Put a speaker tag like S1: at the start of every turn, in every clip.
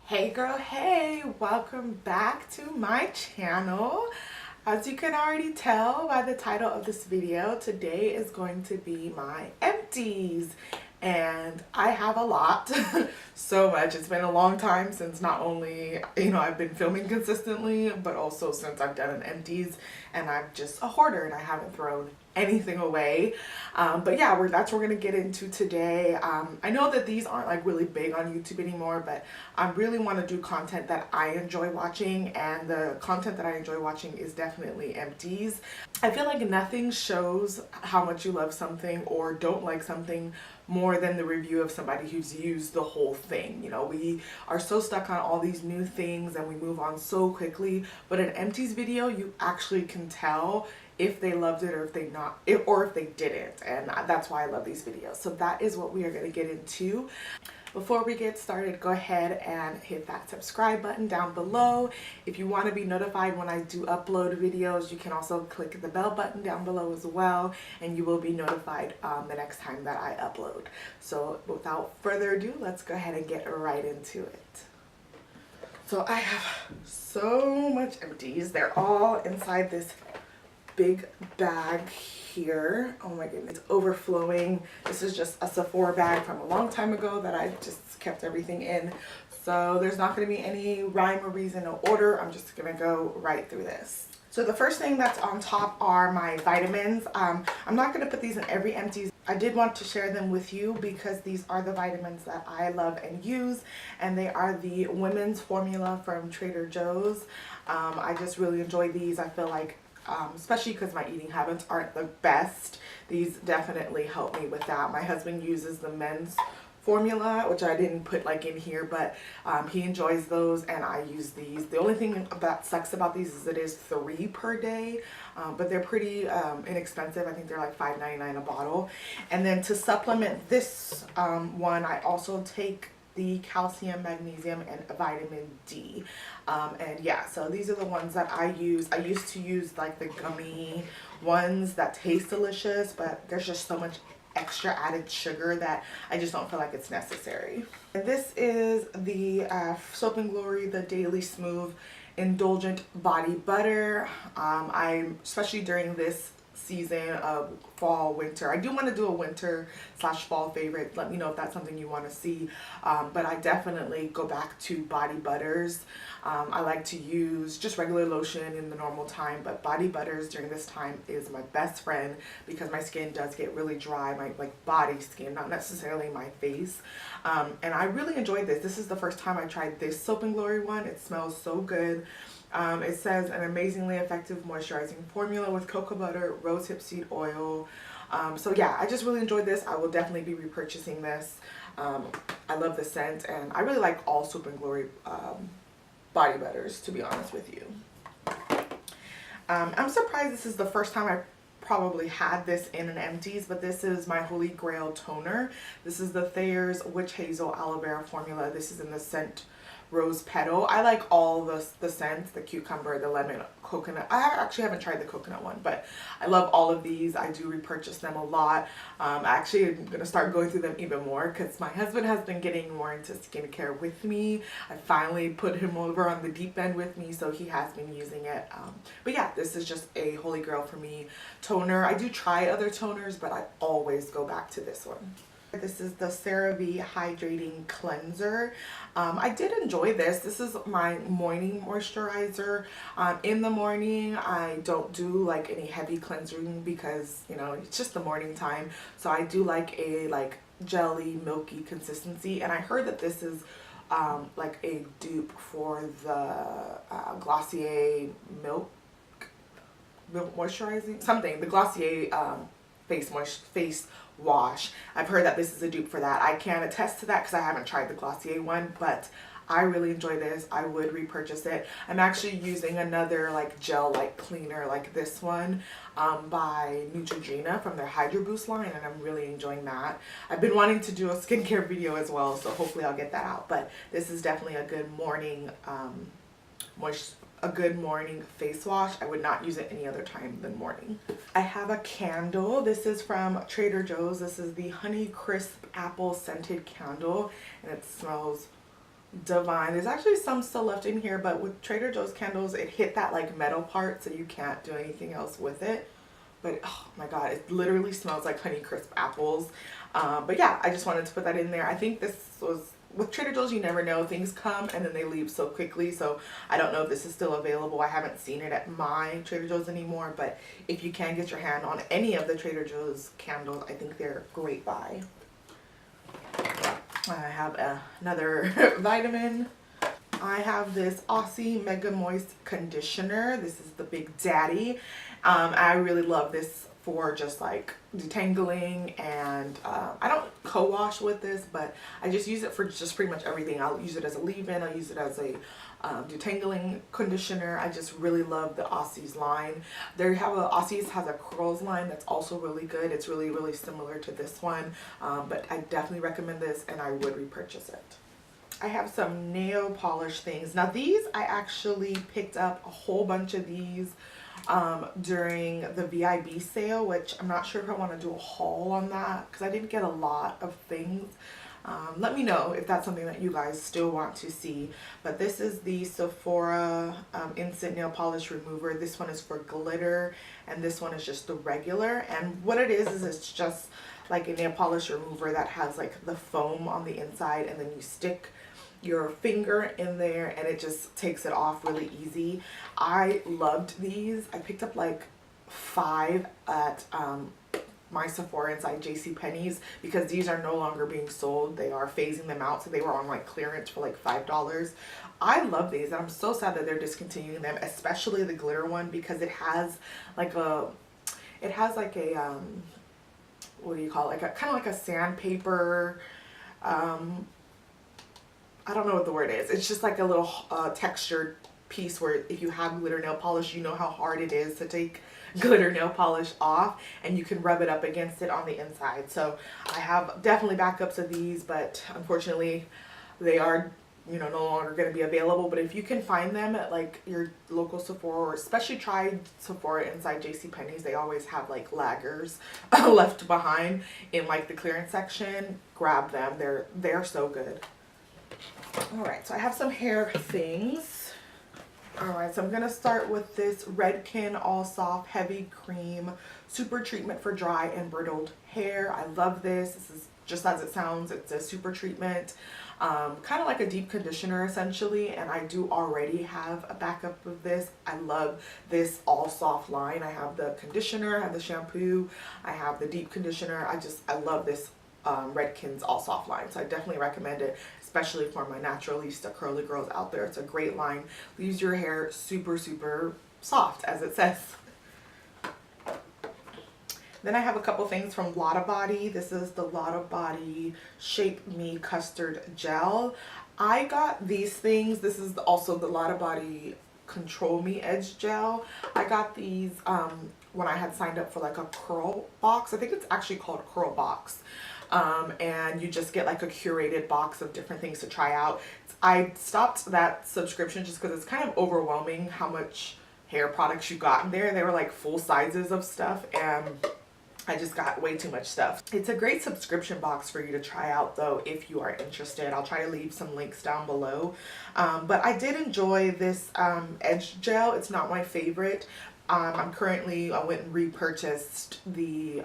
S1: Hey girl, hey, welcome back to my channel. As you can already tell by the title of this video, today is going to be my empties. And I have a lot, so much. It's been a long time since not only, I've been filming consistently, but also since I've done an empties, and I'm just a hoarder and I haven't thrown anything away. But yeah, that's what we're gonna get into today. I know that these aren't like really big on YouTube anymore, but I really want to do content that I enjoy watching, and the content that I enjoy watching is definitely empties. I feel like nothing shows how much you love something or don't like something more than the review of somebody who's used the whole thing. We are so stuck on all these new things and we move on so quickly, but an empties video, you actually can tell if they loved it or if they didn't, and that's why I love these videos. So that is what we are going to get into. Before we get started, go ahead and hit that subscribe button down below. If you want to be notified when I do upload videos, you can also click the bell button down below as well, and you will be notified the next time that I upload. So without further ado, let's go ahead and get right into it. So I have so much empties. They're all inside this big bag here. Oh my goodness, it's overflowing. This is just a Sephora bag from a long time ago that I just kept everything in. So there's not going to be any rhyme or reason or order. I'm just going to go right through this. So the first thing that's on top are my vitamins. I'm not going to put these in every empties. I did want to share them with you because these are the vitamins that I love and use, and they are the women's formula from Trader Joe's. I just really enjoy these. I feel like especially because my eating habits aren't the best, these definitely help me with that. My husband uses the men's formula, which I didn't put like in here, but he enjoys those, and I use these. The only thing that sucks about these is it is 3 per day, but they're pretty inexpensive. I think they're like $5.99 a bottle. And then to supplement this one, I also take the calcium, magnesium, and vitamin D. And yeah, so these are the ones that I use. I used to use like the gummy ones that taste delicious, but there's just so much extra added sugar that I just don't feel like it's necessary. And this is the Soap & Glory, the Daily Smooth Indulgent Body Butter. Especially during this season of fall, winter, I do want to do a winter/fall favorite. Let me know if that's something you want to see. But I definitely go back to body butters. I like to use just regular lotion in the normal time, but body butters during this time is my best friend because my skin does get really dry, my body skin, not necessarily my face. And I really enjoyed this. This is the first time I tried this Soap & Glory one. It smells so good. It says an amazingly effective moisturizing formula with cocoa butter, rosehip seed oil. So yeah, I just really enjoyed this. I will definitely be repurchasing this. I love the scent, and I really like all Soap & Glory body butters, to be honest with you. I'm surprised this is the first time I probably had this in an empties, but this is my Holy Grail toner. This is the Thayer's Witch Hazel Aloe Vera formula. This is in the scent Rose Petal. I like all the scents, the cucumber, the lemon, coconut. I actually haven't tried the coconut one, but I love all of these. I do repurchase them a lot. Actually, I'm going to start going through them even more because my husband has been getting more into skincare with me. I finally put him over on the deep end with me, so he has been using it. But yeah, this is just a holy grail for me toner. I do try other toners, but I always go back to this one. This is the CeraVe Hydrating Cleanser. I did enjoy this. This is my morning moisturizer. In the morning, I don't do like any heavy cleansing because, it's just the morning time. So I do like a jelly, milky consistency. And I heard that this is like a dupe for the Glossier milk moisturizing something. The Glossier face wash. I've heard that this is a dupe for that. I can't attest to that because I haven't tried the Glossier one, but I really enjoy this. I would repurchase it. I'm actually using another gel cleaner like this one by Neutrogena from their Hydro Boost line, and I'm really enjoying that. I've been wanting to do a skincare video as well, so hopefully I'll get that out, but this is definitely a good morning face wash. I would not use it any other time than morning. I have a candle. This is from Trader Joe's. This is the Honey Crisp Apple Scented Candle, and it smells divine. There's actually some still left in here, but with Trader Joe's candles, it hit that like metal part, so you can't do anything else with it. But oh my god, it literally smells like Honeycrisp apples. But yeah, I just wanted to put that in there. I think this was, with Trader Joe's, you never know, things come and then they leave so quickly, so I don't know if this is still available. I haven't seen it at my Trader Joe's anymore, but if you can get your hand on any of the Trader Joe's candles, I think they're a great buy. I have another vitamin. I have this Aussie Mega Moist Conditioner. This is the Big Daddy. I really love this for just like detangling, and I don't co-wash with this, but I just use it for just pretty much everything. I'll use it as a leave-in, I'll use it as a detangling conditioner. I just really love the Aussies line. Aussies has a curls line that's also really good. It's really similar to this one, but I definitely recommend this and I would repurchase it. I have some nail polish things. Now these, I actually picked up a whole bunch of these during the VIB sale, which I'm not sure if I want to do a haul on that because I didn't get a lot of things. Let me know if that's something that you guys still want to see. But this is the Sephora Instant Nail Polish Remover. This one is for glitter and this one is just the regular. And what it is it's just like a nail polish remover that has like the foam on the inside, and then you stick your finger in there and it just takes it off really easy. I loved these. I picked up like 5 at my Sephora inside JCPenney's because these are no longer being sold. They are phasing them out, so they were on like clearance for like $5. I love these and I'm so sad that they're discontinuing them, especially the glitter one, because it has like a what do you call it, like a kind of like a sandpaper, I don't know what the word is. It's just like a little textured piece where if you have glitter nail polish, you know how hard it is to take glitter nail polish off, and you can rub it up against it on the inside. So I have definitely backups of these, but unfortunately they are, you know, no longer going to be available. But if you can find them at like your local Sephora, or especially try Sephora inside JCPenney's, they always have like laggers left behind in like the clearance section. Grab them. They're so good. Alright, so I have some hair things. Alright, so I'm going to start with this Redken All Soft Heavy Cream Super Treatment for Dry and Brittled Hair. I love this. This is just as it sounds. It's a super treatment. Kind of like a deep conditioner essentially, and I do already have a backup of this. I love this All Soft line. I have the conditioner, I have the shampoo, I have the deep conditioner. I love this Redken's All Soft line, so I definitely recommend it, especially for my naturalista curly girls out there. It's a great line. Leaves your hair super soft, as it says. Then I have a couple things from Lotta Body. This is the Lotta Body Shape Me Custard Gel. I got these things. This is also the Lotta Body Control Me Edge Gel. I got these when I had signed up for like a curl box. I think it's actually called a curl box. And you just get like a curated box of different things to try out. I stopped that subscription just because it's kind of overwhelming how much hair products you got in there. They were like full sizes of stuff, and I just got way too much stuff. It's a great subscription box for you to try out though if you are interested. I'll try to leave some links down below. But I did enjoy this Edge Gel. It's not my favorite. I went and repurchased the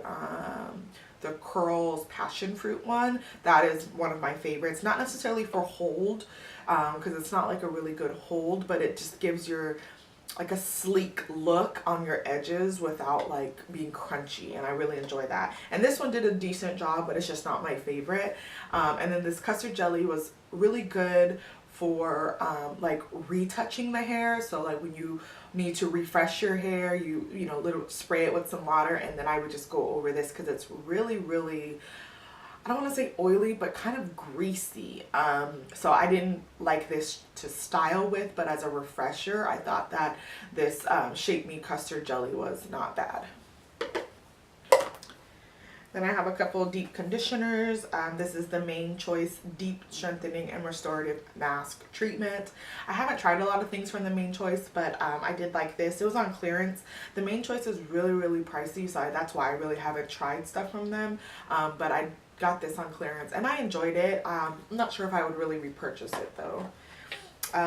S1: Curls Passion Fruit one. That is one of my favorites. Not necessarily for hold, because it's not like a really good hold, but it just gives your like a sleek look on your edges without like being crunchy, and I really enjoy that. And this one did a decent job, but it's just not my favorite. And then this custard jelly was really good for like retouching the hair. So like when you need to refresh your hair, you know, spray it with some water, and then I would just go over this because it's really, I don't want to say oily, but kind of greasy. So I didn't like this to style with, but as a refresher, I thought that this Shape Me Custard Jelly was not bad. Then I have a couple of deep conditioners. This is the Main Choice Deep Strengthening and Restorative Mask Treatment. I haven't tried a lot of things from the Main Choice, but I did like this. It was on clearance. The Main Choice is really pricey, so that's why I really haven't tried stuff from them. But I got this on clearance and I enjoyed it. I'm not sure if I would really repurchase it though.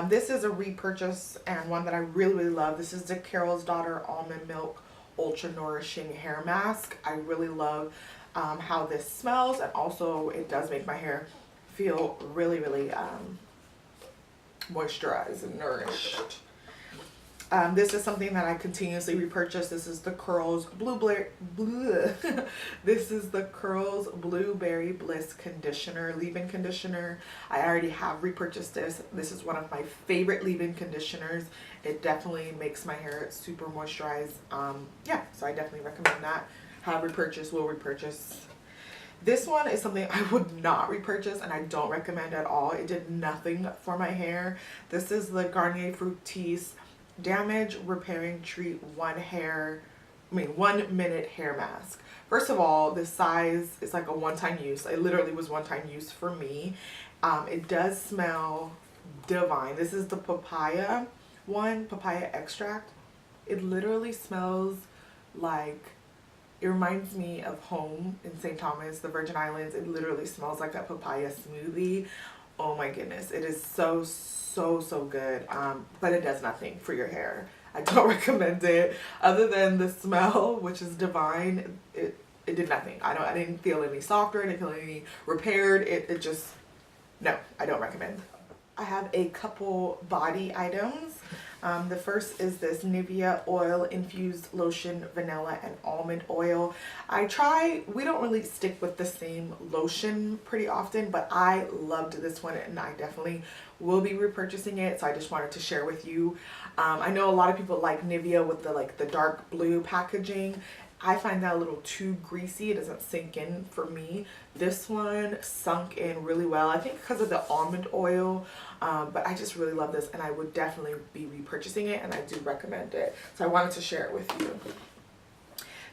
S1: This is a repurchase and one that I really, really love. This is the Carol's Daughter Almond Milk Ultra Nourishing Hair Mask. I really love how this smells, and also it does make my hair feel really, really moisturized and nourished. This is something that I continuously repurchase. This is the Curls This is the Curls Blueberry Bliss Conditioner, leave-in conditioner. I already have repurchased this. This is one of my favorite leave-in conditioners. It definitely makes my hair super moisturized. Yeah, so I definitely recommend that. Have repurchased, will repurchase. This one is something I would not repurchase and I don't recommend at all. It did nothing for my hair. This is the Garnier Fructis Damage Repairing Treat 1 minute hair mask. First of all, this size is like a one-time use. It literally was one-time use for me. It does smell divine. This is the papaya one, papaya extract. It literally smells like, it reminds me of home in St. Thomas, the Virgin Islands. It literally smells like a papaya smoothie. Oh my goodness, it is so good. But it does nothing for your hair. I don't recommend it. Other than the smell, which is divine, it did nothing. I didn't feel any softer, I didn't feel any repaired. It just, no, I don't recommend. I have a couple body items. The first is this Nivea Oil Infused Lotion, Vanilla and Almond Oil. We don't really stick with the same lotion pretty often, but I loved this one and I definitely will be repurchasing it. So I just wanted to share with you. I know a lot of people like Nivea with the dark blue packaging. I find that a little too greasy. It doesn't sink in for me. This one sunk in really well. I think because of the almond oil, but I just really love this and I would definitely be repurchasing it and I do recommend it. So I wanted to share it with you.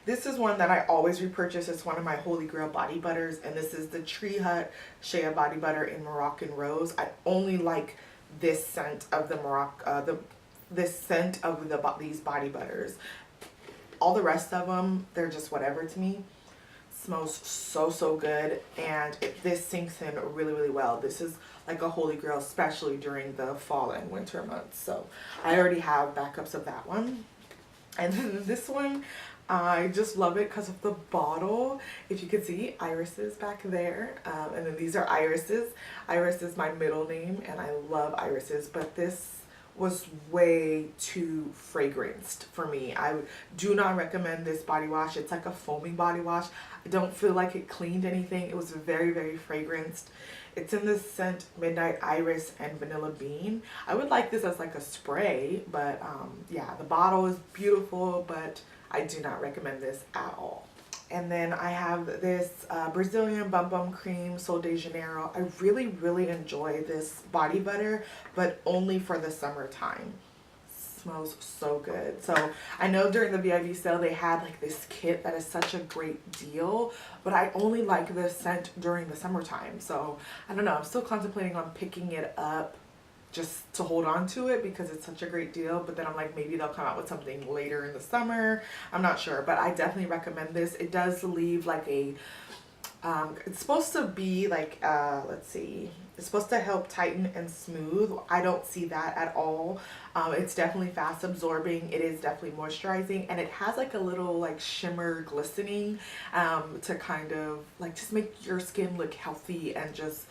S1: This is one that I always repurchase. It's one of my holy grail body butters, and this is the Tree Hut Shea Body Butter in Moroccan Rose. I only like this scent of these body butters. All the rest of them, they're just whatever to me. Smells so good, and this sinks in really, really well. This is like a holy grail, especially during the fall and winter months. So I already have backups of that one. And then this one, I just love it because of the bottle. If you could see, irises back there. And then these are irises. Iris is my middle name, and I love irises, but this was way too fragranced for me. I do not recommend this body wash. It's like a foaming body wash. I don't feel like it cleaned anything. It was very, very fragranced. It's in the scent Midnight Iris and Vanilla Bean. I would like this as like a spray, but yeah, the bottle is beautiful, but I do not recommend this at all. And then I have this Brazilian Bum Bum Cream Sol de Janeiro. I really, really enjoy this body butter, but only for the summertime. Smells so good. So I know during the VIB sale they had like this kit that is such a great deal, but I only like this scent during the summertime. So I don't know, I'm still contemplating on picking it up just to hold on to it because it's such a great deal, but then I'm like, maybe they'll come out with something later in the summer. I'm not sure, but I definitely recommend this. It does leave like a it's supposed to be like let's see, it's supposed to help tighten and smooth. I don't see that at all. It's definitely fast absorbing. It is definitely moisturizing, and it has like a little like shimmer glistening to kind of like just make your skin look healthy and just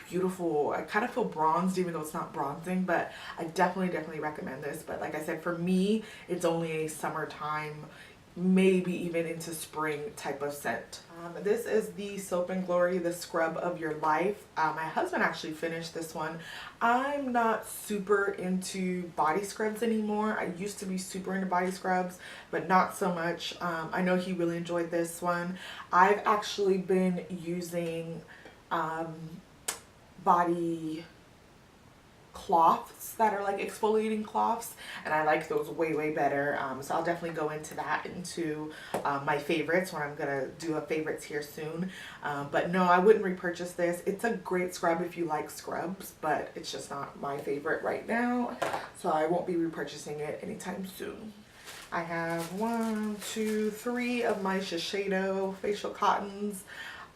S1: beautiful. I kind of feel bronzed even though it's not bronzing, but I definitely recommend this. But like I said, for me, it's only a summertime, maybe even into spring type of scent. This is the Soap and Glory, the Scrub of Your Life. My husband actually finished this one. I'm not super into body scrubs anymore. I used to be super into body scrubs, but not so much. I know he really enjoyed this one. I've actually been using body cloths that are like exfoliating cloths, and I like those way better. So I'll definitely go into that, into my favorites when I'm gonna do a favorites here soon. But no, I wouldn't repurchase this. It's a great scrub if you like scrubs, but it's just not my favorite right now, so I won't be repurchasing it anytime soon. I have 1, 2, 3 of my Shiseido facial cottons.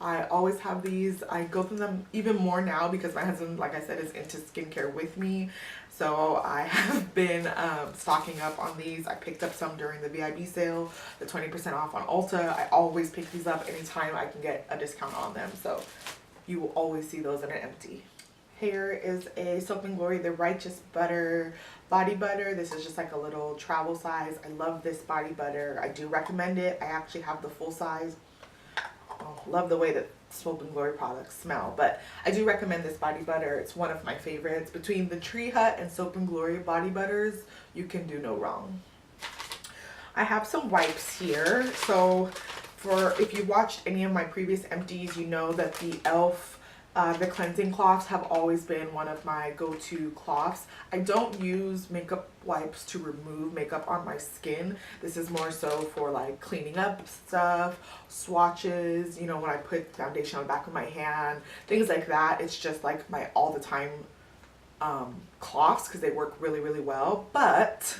S1: I always have these. I go through them even more now because my husband, like I said, is into skincare with me. So I have been stocking up on these. I picked up some during the VIB sale, the 20% off on Ulta. I always pick these up anytime I can get a discount on them. So you will always see those in an empty. Here is a Soap & Glory The Righteous Butter body butter. This is just like a little travel size. I love this body butter. I do recommend it. I actually have the full size. Oh, love the way that Soap & Glory products smell, but I do recommend this body butter. It's one of my favorites. Between the Tree Hut and Soap & Glory body butters, you can do no wrong. I have some wipes here. So for if you watched any of my previous empties, you know that the e.l.f. The cleansing cloths have always been one of my go-to cloths. I don't use makeup wipes to remove makeup on my skin. This is more so for like cleaning up stuff, swatches, you know, when I put foundation on the back of my hand, things like that. It's just like my all the time cloths because they work really, really well. But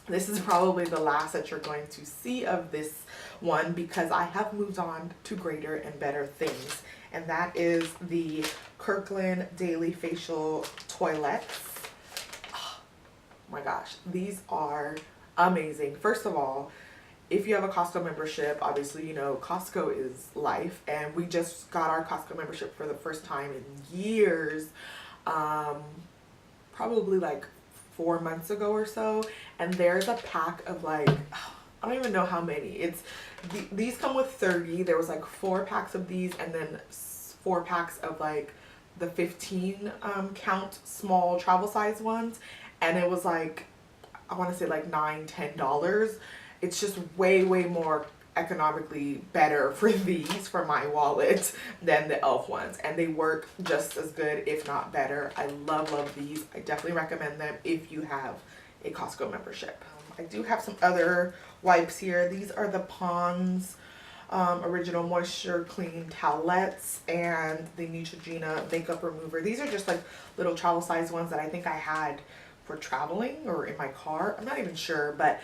S1: this is probably the last that you're going to see of this one because I have moved on to greater and better things. And that is the Kirkland Daily Facial Toilettes. Oh my gosh, these are amazing. First of all, if you have a Costco membership, obviously you know Costco is life, and we just got our Costco membership for the first time in years, probably like 4 months ago or so, and there's a pack of like, I don't even know how many. These come with 30. There was like 4 packs of these and then 4 packs of like the 15 count small travel size ones, and it was like, I want to say like $9–10. It's just way more economically better for these for my wallet than the e.l.f. ones, and they work just as good if not better. I love these. I definitely recommend them if you have a Costco membership. I do have some other wipes here. These are the Pond's Original Moisture Clean Towelettes and the Neutrogena Makeup Remover. These are just like little travel size ones that I think I had for traveling or in my car. I'm not even sure, but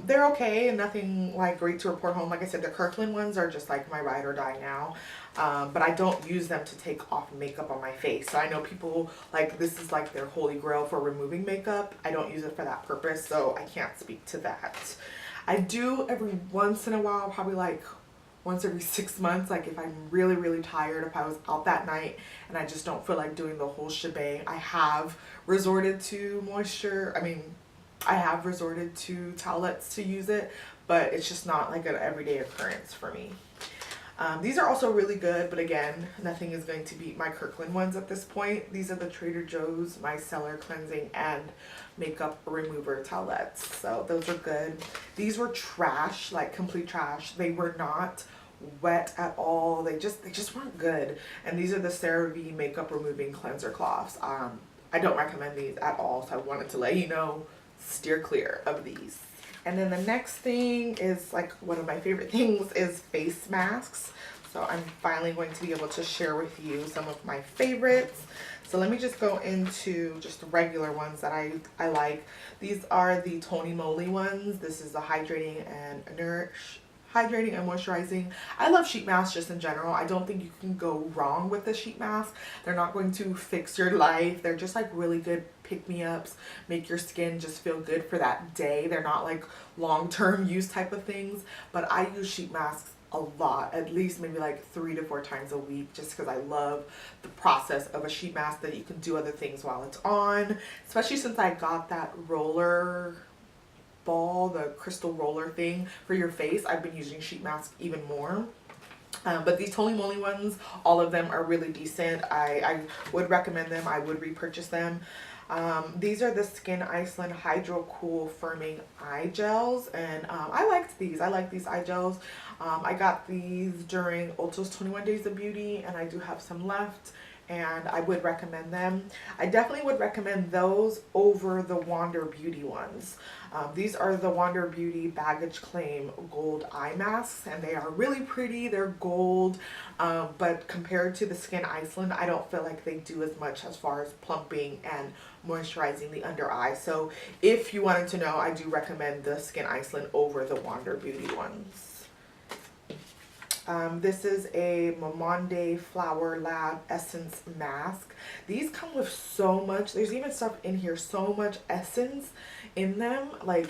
S1: they're okay and nothing like great to report home. Like I said, the Kirkland ones are just like my ride or die now. But I don't use them to take off makeup on my face. So I know people like this is like their holy grail for removing makeup. I don't use it for that purpose, so I can't speak to that. I do every once in a while, probably like once every 6 months, like if I'm really tired, if I was out that night and I just don't feel like doing the whole shebang, I have resorted to I have resorted to towelettes to use it, but it's just not like an everyday occurrence for me. These are also really good, but again, nothing is going to beat my Kirkland ones at this point. These are the Trader Joe's Micellar Cleansing and Makeup Remover Towelettes. So those are good. These were trash, like complete trash. They were not wet at all. They just weren't good. And these are the CeraVe Makeup Removing Cleanser Cloths. I don't recommend these at all, so I wanted to let you know, steer clear of these. And then the next thing is like one of my favorite things is face masks. So I'm finally going to be able to share with you some of my favorites. So let me just go into just the regular ones that I like. These are the Tony Moly ones. This is the hydrating and moisturizing. I love sheet masks just in general. I don't think you can go wrong with the sheet mask. They're not going to fix your life. They're just like really good pick-me-ups, make your skin just feel good for that day. They're not like long-term use type of things, but I use sheet masks a lot, at least maybe like 3 to 4 times a week, just because I love the process of a sheet mask that you can do other things while it's on, especially since I got that roller ball, the crystal roller thing for your face. I've been using sheet masks even more. But these Tony Moly ones, all of them are really decent. I would recommend them. I would repurchase them. These are the Skin Iceland Hydro Cool Firming Eye Gels, and I liked these. I like these eye gels. I got these during Ulta's 21 Days of Beauty, and I do have some left, and I would recommend them. I definitely would recommend those over the Wander Beauty ones. These are the Wander Beauty Baggage Claim Gold Eye Masks, and they are really pretty. They're gold, but compared to the Skin Iceland, I don't feel like they do as much as far as plumping and moisturizing the under eye. So if you wanted to know, I do recommend the Skin Iceland over the Wander Beauty ones. This is a Mamonde Flower Lab Essence Mask. These come with so much. There's even stuff in here, so much essence in them. Like,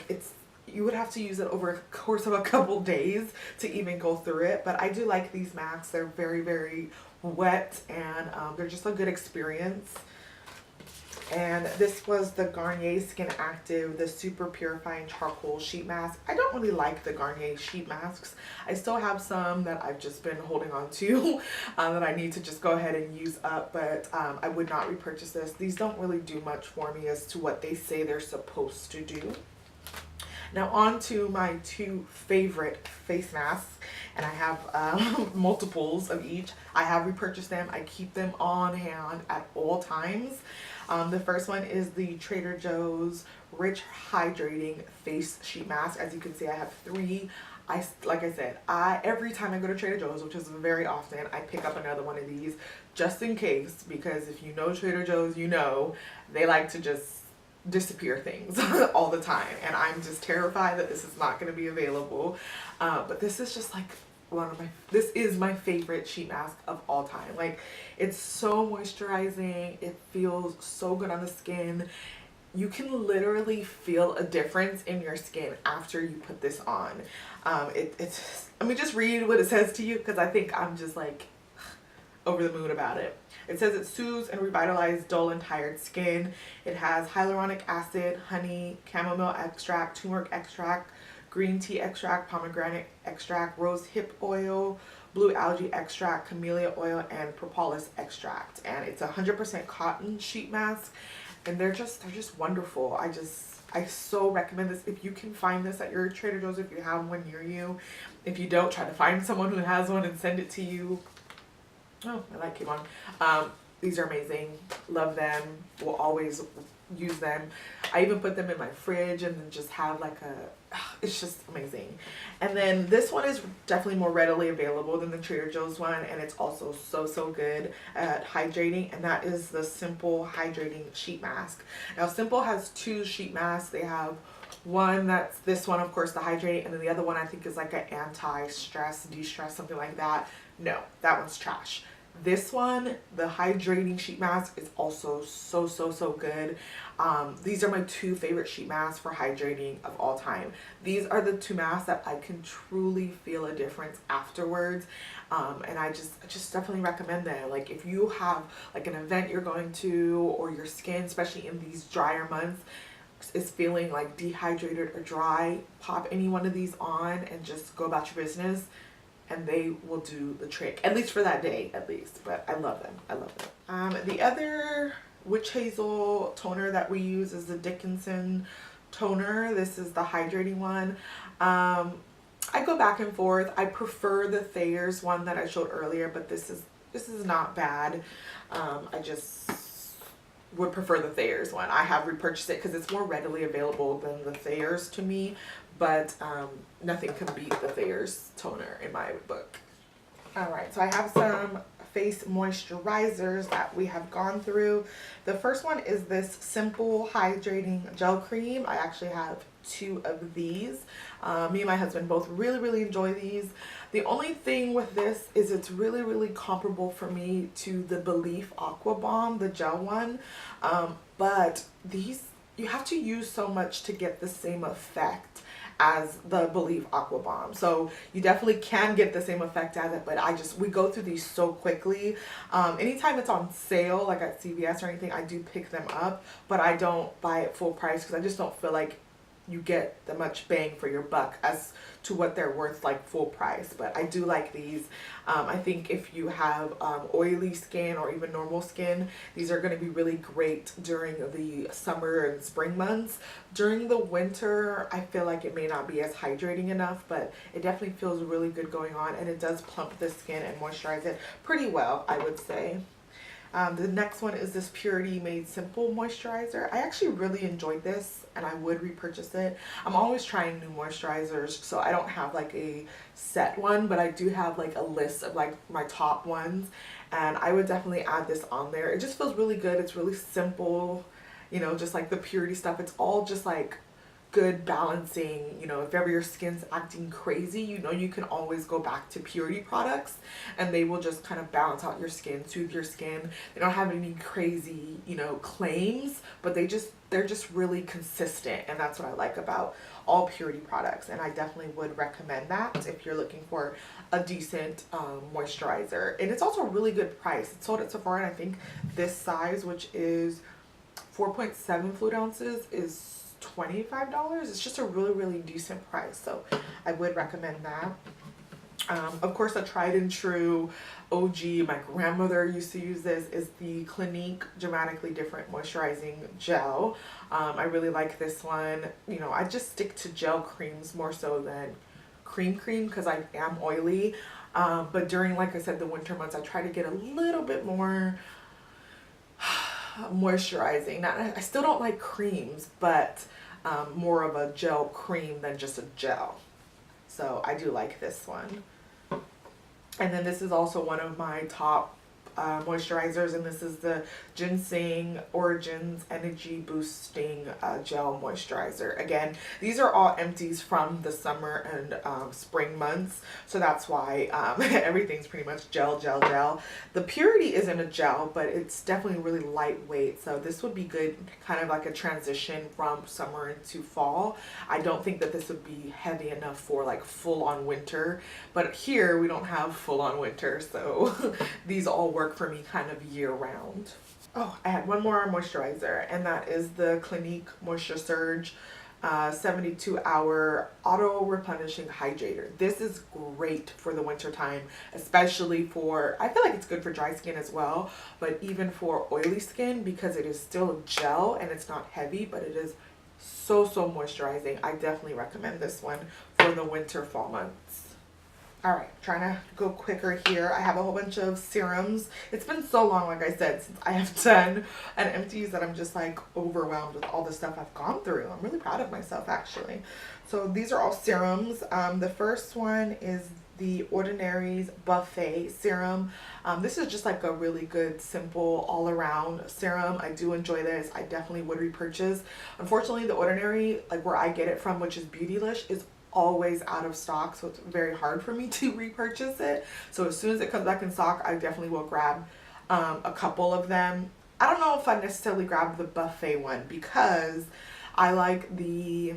S1: you would have to use it over a course of a couple days to even go through it. But I do like these masks. They're very, very wet, and they're just a good experience. And this was the Garnier Skin Active, the Super Purifying Charcoal Sheet Mask. I don't really like the Garnier sheet masks. I still have some that I've just been holding on to that I need to just go ahead and use up, but I would not repurchase this. These don't really do much for me as to what they say they're supposed to do. Now on to my two favorite face masks, and I have multiples of each. I have repurchased them. I keep them on hand at all times. The first one is the Trader Joe's Rich Hydrating Face Sheet Mask. As you can see, I have three. Like I said, every time I go to Trader Joe's, which is very often, I pick up another one of these just in case, because if you know Trader Joe's, you know they like to just disappear things all the time, and I'm just terrified that this is not going to be available. But this is just like this is my favorite sheet mask of all time. Like, it's so moisturizing, it feels so good on the skin. You can literally feel a difference in your skin after you put this on. Let me just read what it says to you, because I think I'm just like over the moon about it. It says it soothes and revitalizes dull and tired skin. It has hyaluronic acid, honey, chamomile extract, turmeric extract, green tea extract, pomegranate extract, rose hip oil, blue algae extract, camellia oil, and propolis extract. And it's 100% cotton sheet mask, and they're just wonderful. I so recommend this. If you can find this at your Trader Joe's, if you have one near you. If you don't, try to find someone who has one and send it to you. Oh, my light came on. These are amazing. Love them. Will always use them. I even put them in my fridge and then just have like it's just amazing. And then this one is definitely more readily available than the Trader Joe's one, and it's also so good at hydrating, and that is the Simple Hydrating Sheet Mask. Now, Simple has two sheet masks. They have one that's this one, of course, the hydrating, and then the other one I think is like an anti-stress, de-stress, something like that. No, that one's trash. This one, the hydrating sheet mask, is also so good. These are my two favorite sheet masks for hydrating of all time. These are the two masks that I can truly feel a difference afterwards, and I just definitely recommend them. Like, if you have like an event you're going to, or your skin, especially in these drier months, is feeling like dehydrated or dry, pop any one of these on and just go about your business, and they will do the trick, at least for that day, at least. But I love them. I love them. The other witch hazel toner that we use is the Dickinson toner. This is the hydrating one. I go back and forth. I prefer the Thayer's one that I showed earlier, but this is not bad. I just would prefer the Thayer's one. I have repurchased it because it's more readily available than the Thayer's to me, but nothing can beat the Thayer's toner in my book. Alright, so I have some face moisturizers that we have gone through. The first one is this Simple Hydrating Gel Cream. I actually have two of these. Me and my husband both really enjoy these. The only thing with this is it's really comparable for me to the Belief Aqua Bomb, the gel one, but these, you have to use so much to get the same effect as the Belief Aqua Bomb. So you definitely can get the same effect as it, but we go through these so quickly. Anytime it's on sale, like at CVS or anything, I do pick them up, but I don't buy it full price because I just don't feel like you get the much bang for your buck as to what they're worth like full price. But I do like these. I think if you have oily skin or even normal skin, these are going to be really great during the summer and spring months. During the winter, I feel like it may not be as hydrating enough, but it definitely feels really good going on, and it does plump the skin and moisturize it pretty well, I would say. The next one is this Purity Made Simple moisturizer. I actually really enjoyed this, and I would repurchase it. I'm always trying new moisturizers, so I don't have like a set one, but I do have like a list of like my top ones, and I would definitely add this on there. It just feels really good. It's really simple, you know, just like the Purity stuff. It's all just like good balancing. You know, if ever your skin's acting crazy, you know, you can always go back to purity products and they will just kind of balance out your skin, soothe your skin. They don't have any crazy, you know, claims, but they're just really consistent, and that's what I like about all purity products. And I definitely would recommend that if you're looking for a decent moisturizer. And it's also a really good price. It's sold at Sephora, and I think this size, which is 4.7 fluid ounces, is $25. It's just a really decent price, so I would recommend that. Of course, a tried and true OG, my grandmother used to use this, is the Clinique Dramatically Different Moisturizing Gel. I really like this one. You know, I just stick to gel creams more so than cream because I am oily. But during, like I said, the winter months, I try to get a little bit more moisturizing. I still don't like creams, but more of a gel cream than just a gel. So I do like this one. And then this is also one of my top moisturizers, and this is the Ginseng Origins Energy Boosting Gel Moisturizer. Again, these are all empties from the summer and spring months, so that's why everything's pretty much gel. The purity isn't a gel, but it's definitely really lightweight, so this would be good, kind of like a transition from summer into fall. I don't think that this would be heavy enough for like full-on winter, but here we don't have full-on winter, so these all work for me kind of year-round. Oh, I had one more moisturizer, and that is the Clinique Moisture Surge 72-hour auto replenishing hydrator. This is great for the winter time, especially for, I feel like it's good for dry skin as well, but even for oily skin, because it is still a gel and it's not heavy, but it is so moisturizing. I definitely recommend this one for the winter fall months. All right, trying to go quicker here. I have a whole bunch of serums. It's been so long, like I said, since I have done an empties, that I'm just like overwhelmed with all the stuff I've gone through. I'm really proud of myself, actually. So these are all serums. The first one is the Ordinary's Buffet Serum. This is just like a really good, simple, all-around serum. I do enjoy this. I definitely would repurchase. Unfortunately, the Ordinary, like where I get it from, which is Beautylish, is always out of stock, so it's very hard for me to repurchase it. So as soon as it comes back in stock, I definitely will grab a couple of them. I don't know if I necessarily grabbed the Buffet one, because I like the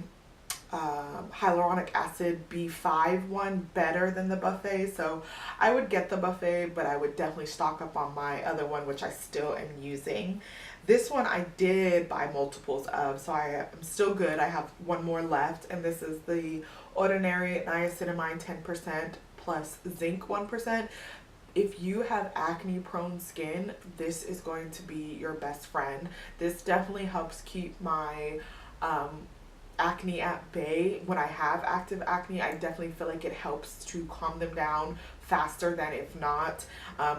S1: hyaluronic acid B5 one better than the Buffet, so I would get the Buffet, but I would definitely stock up on my other one, which I still am using. This one I did buy multiples of, so I am still good. I have one more left, and this is the Ordinary Niacinamide 10% plus zinc 1%. If you have acne prone skin, this is going to be your best friend. This definitely helps keep my acne at bay. When I have active acne, I definitely feel like it helps to calm them down faster than if not.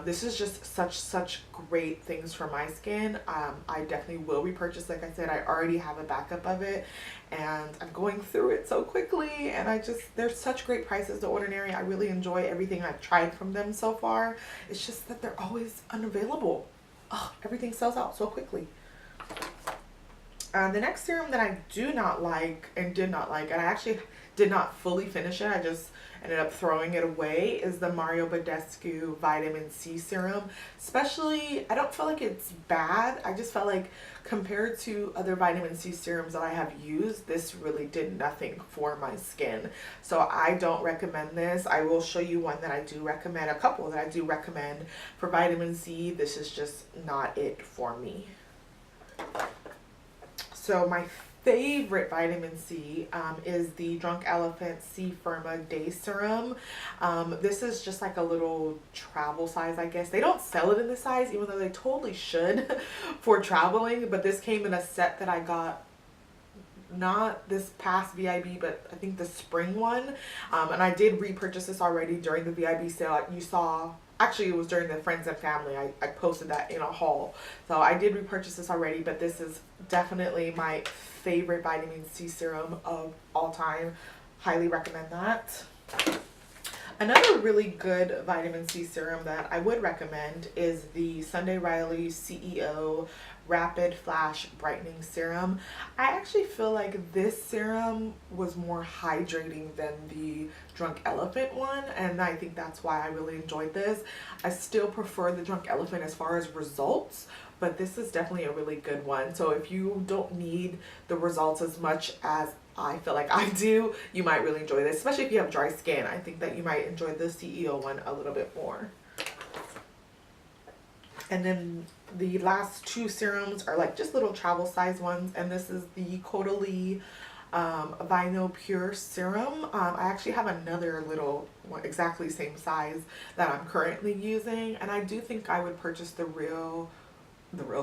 S1: This is just such great things for my skin. I definitely will repurchase. Like I said, I already have a backup of it, and I'm going through it so quickly, and there's such great prices. The Ordinary, I really enjoy everything I've tried from them so far. It's just that they're always unavailable. Oh, everything sells out so quickly. The next serum that I do not like and did not like, and I actually did not fully finish it, I just ended up throwing it away, is the My Obsessive Vitamin C Serum. Especially, I don't feel like it's bad. I just felt like compared to other vitamin C serums that I have used, this really did nothing for my skin. So I don't recommend this. I will show you one that I do recommend, a couple that I do recommend for vitamin C. This is just not it for me. So my favorite vitamin C is the Drunk Elephant C Firma Day Serum. This is just like a little travel size, I guess. They don't sell it in this size, even though they totally should for traveling. But this came in a set that I got, not this past VIB, but I think the spring one. And I did repurchase this already during the VIB sale. You saw, actually it was during the friends and family, I posted that in a haul. So I did repurchase this already, but this is definitely my favorite vitamin C serum of all time. Highly recommend that. Another really good vitamin C serum that I would recommend is the Sunday Riley CEO Rapid Flash Brightening Serum. I actually feel like this serum was more hydrating than the Drunk Elephant one, and I think that's why I really enjoyed this. I still prefer the Drunk Elephant as far as results, but this is definitely a really good one. So if you don't need the results as much as I feel like I do, you might really enjoy this, especially if you have dry skin. I think that you might enjoy the CEO one a little bit more. And then the last two serums are like just little travel size ones, and this is the Caudalie Vinyl Pure Serum. I actually have another little one, exactly same size, that I'm currently using, and I do think I would purchase the real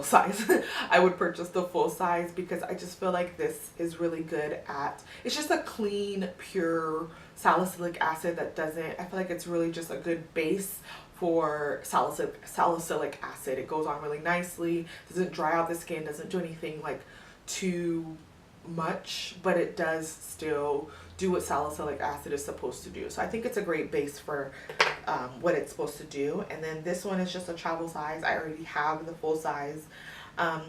S1: size. I would purchase the full size because I just feel like this is really good at, it's just a clean, pure salicylic acid that doesn't, I feel like it's really just a good base for salicylic acid. It goes on really nicely, doesn't dry out the skin, doesn't do anything like too much, but it does still do what salicylic acid is supposed to do. So I think it's a great base for what it's supposed to do. And then this one is just a travel size. I already have the full size.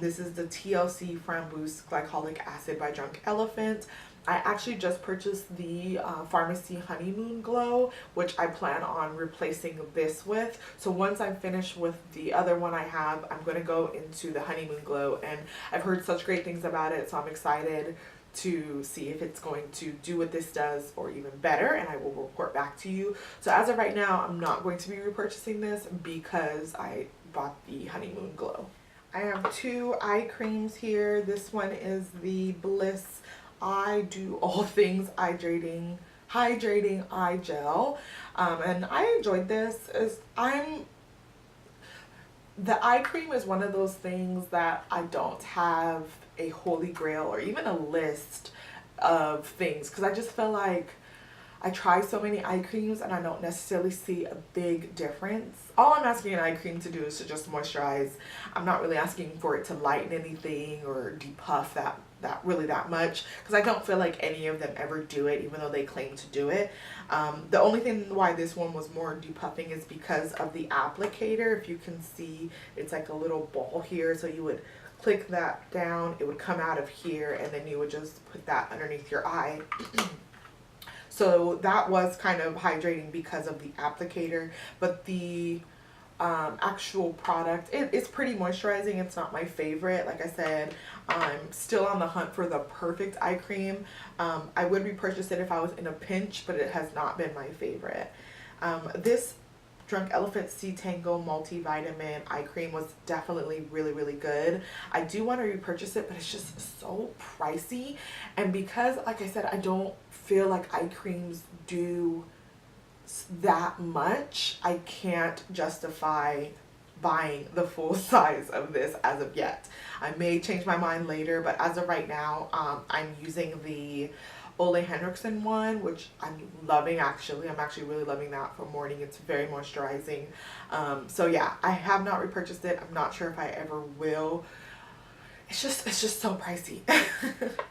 S1: This is the TLC Framboose Glycolic Acid by Drunk Elephant. I actually just purchased the Pharmacy Honeymoon Glow, which I plan on replacing this with. So once I'm finished with the other one I have, I'm going to go into the Honeymoon Glow, and I've heard such great things about it, so I'm excited to see if it's going to do what this does or even better, and I will report back to you. So as of right now, I'm not going to be repurchasing this because I bought the Honeymoon Glow. I have two eye creams here. This one is the Bliss I Do All Things Hydrating Eye Gel, and I enjoyed this. The eye cream is one of those things that I don't have a holy grail or even a list of things, because I just feel like I try so many eye creams and I don't necessarily see a big difference. All I'm asking an eye cream to do is to just moisturize. I'm not really asking for it to lighten anything or depuff that much, because I don't feel like any of them ever do it, even though they claim to do it. The only thing why this one was more depuffing is because of the applicator. If you can see, it's like a little ball here, so you would click that down, it would come out of here, and then you would just put that underneath your eye. So that was kind of hydrating because of the applicator, but the actual product, it's pretty moisturizing. It's not my favorite. Like I said, I'm still on the hunt for the perfect eye cream. I would repurchase it if I was in a pinch, but it has not been my favorite. This Drunk Elephant Sea Tango Multivitamin Eye Cream was definitely really good. I do want to repurchase it, but it's just so pricey, and because, like I said, I don't feel like eye creams do that much, I can't justify buying the full size of this as of yet. I may change my mind later, but as of right now, I'm using the Ole Henriksen one, which I'm loving. Actually, I'm actually really loving that for morning. It's very moisturizing. So yeah, I have not repurchased it. I'm not sure if I ever will. It's just so pricey.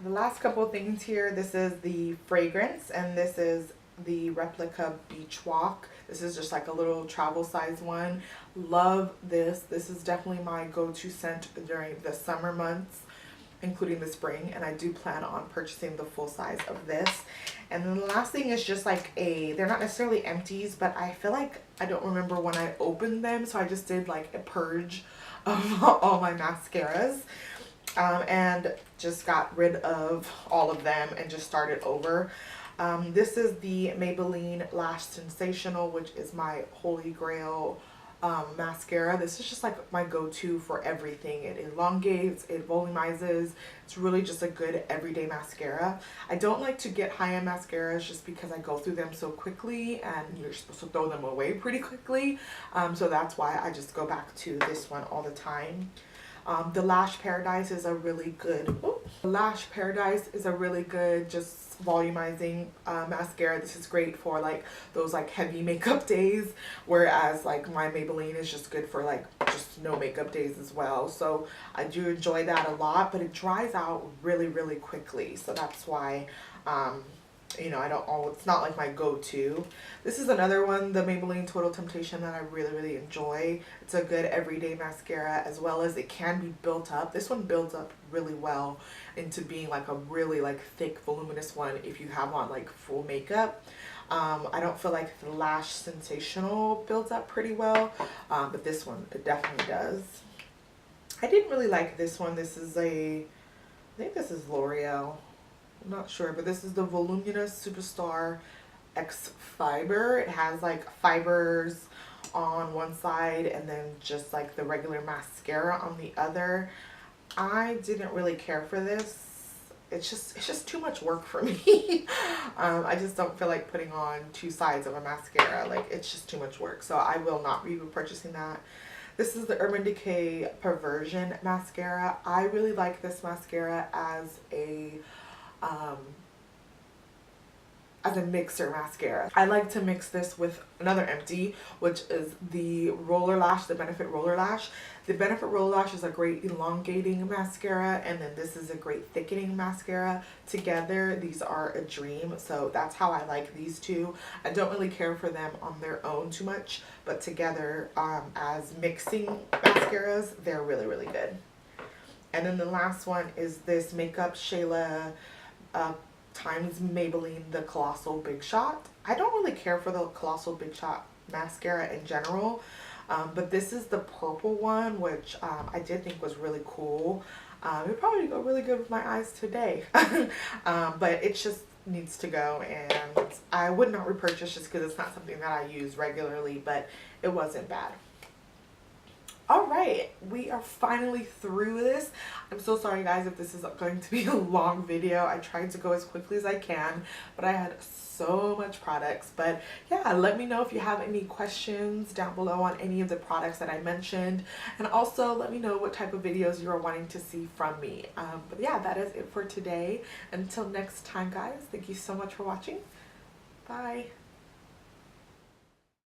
S1: The last couple of things here, this is the fragrance, and this is the Replica Beach Walk. This is just like a little travel size one. Love this. This is definitely my go-to scent during the summer months, including the spring, and I do plan on purchasing the full size of this. And then the last thing is just like they're not necessarily empties, but I feel like I don't remember when I opened them, so I just did like a purge of all my mascaras, and just got rid of all of them and just started over. This is the Maybelline Lash Sensational, which is my holy grail mascara. This is just like my go-to for everything. It elongates, it volumizes. It's really just a good everyday mascara. I don't like to get high-end mascaras just because I go through them so quickly and you're supposed to throw them away pretty quickly. So that's why I just go back to this one all the time. The Lash Paradise is a really good, just volumizing mascara. This is great for like those like heavy makeup days, whereas like my Maybelline is just good for like just no makeup days as well. So I do enjoy that a lot, but it dries out really quickly, so that's why you know, it's not like my go-to. This is another one, the Maybelline Total Temptation, that I really enjoy. It's a good everyday mascara, as well as it can be built up. This one builds up really well into being like a really like thick, voluminous one if you have on like full makeup. I don't feel like the Lash Sensational builds up pretty well, but this one, it definitely does. I didn't really like this one. This is I think this is L'Oreal. I'm not sure, but this is the Voluminous Superstar X Fiber. It has like fibers on one side and then just like the regular mascara on the other. I didn't really care for this. It's just too much work for me. I just don't feel like putting on two sides of a mascara. Like, it's just too much work. So I will not be repurchasing that. This is the Urban Decay Perversion Mascara. I really like this mascara as a mixer mascara. I like to mix this with another empty, which is the Roller Lash, the Benefit Roller Lash. The Benefit Roller Lash is a great elongating mascara, and then this is a great thickening mascara. Together, these are a dream, so that's how I like these two. I don't really care for them on their own too much, but together, as mixing mascaras, they're really good. And then the last one is this Makeup Shayla times Maybelline, the Colossal Big Shot. I don't really care for the Colossal Big Shot mascara in general, but this is the purple one, which I did think was really cool. It would probably go really good with my eyes today. But it just needs to go, and I would not repurchase just because it's not something that I use regularly, but it wasn't bad. Alright, we are finally through this. I'm so sorry guys if this is going to be a long video. I tried to go as quickly as I can, but I had so much products. But yeah, let me know if you have any questions down below on any of the products that I mentioned. And also let me know what type of videos you are wanting to see from me. But yeah, that is it for today. Until next time guys, thank you so much for watching. Bye.